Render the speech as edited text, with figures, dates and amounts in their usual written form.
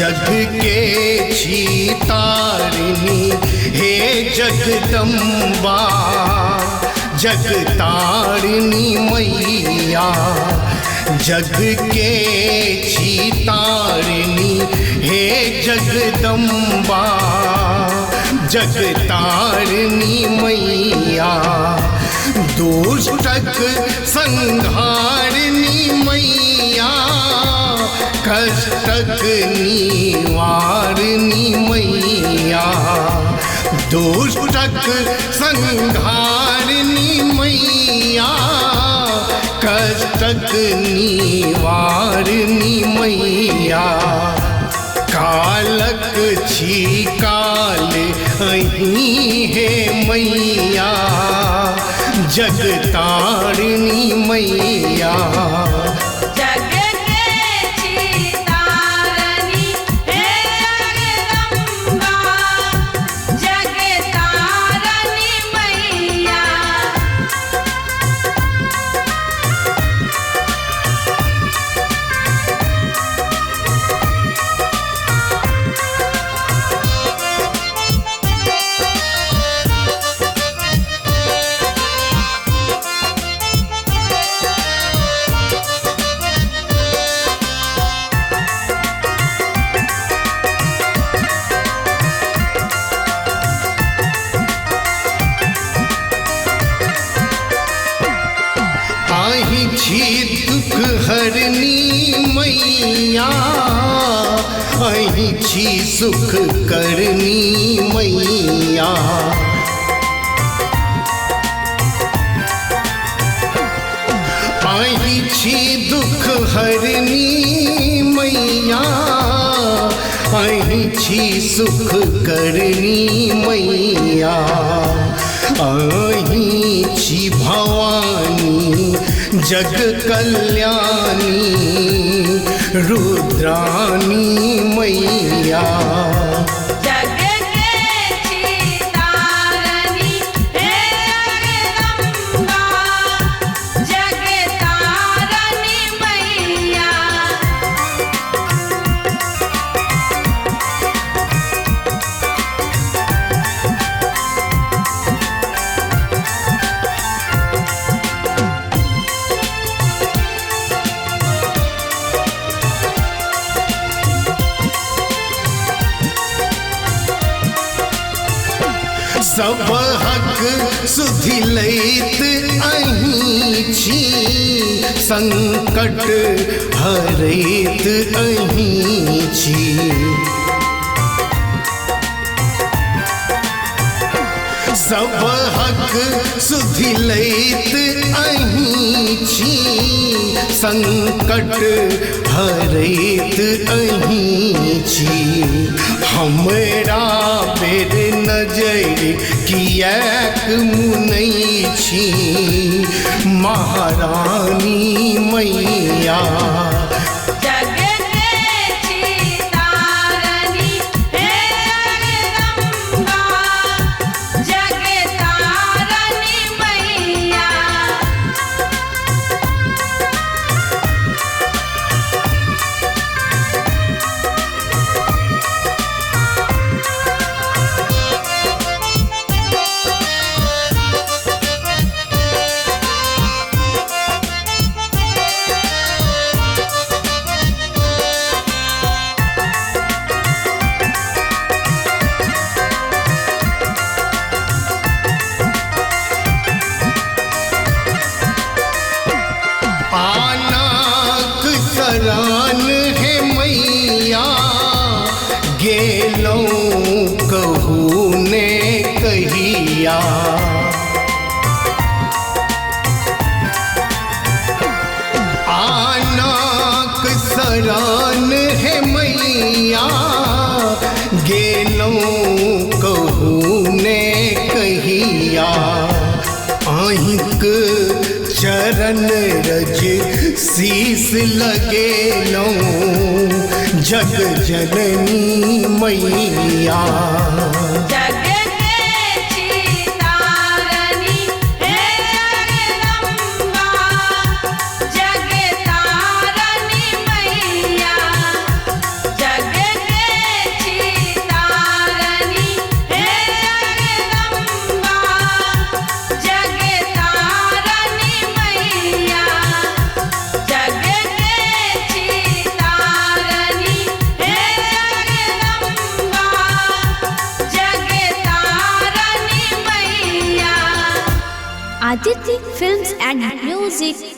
जग के छितारिणी हे जगदम्बा, जगतारिणी मैया। जग के छितारिणी हे जगदम्बा, जगतारिणी मैया। दुष्टक संहारिणी मैया, कष्टक निवारिणी मैया। दुष्टक संहारिणी मैया, कष्टक निवारिणी मैया। कालक छिकाल अहीं है मैया, जगतारिणी मैया। छी दुख हरनी मैया, अहीं छी सुख करनी मैया। अहीं छी दुख हरनी मैया, अहीं छी सुख करनी मैया। अहीं छी भवानी जग कल्याणी, रुद्राणी मैया। सब हक सुधि लैत अहीं छी, संकट हरैत अहीं छी। सब हक सुधि लैत अहीं छी, संकट हरैत अहीं छी। हमरा बेर नजर किएक मुनैत छी, महारानी मैया। सरान है मैया, गेलों कहू ने कहिया। आनाक सरान है मैया, गेलों कहू ने कहिया। आहिक चरण रज शीस लगेलो, जग जननी मैया। जग Films and Music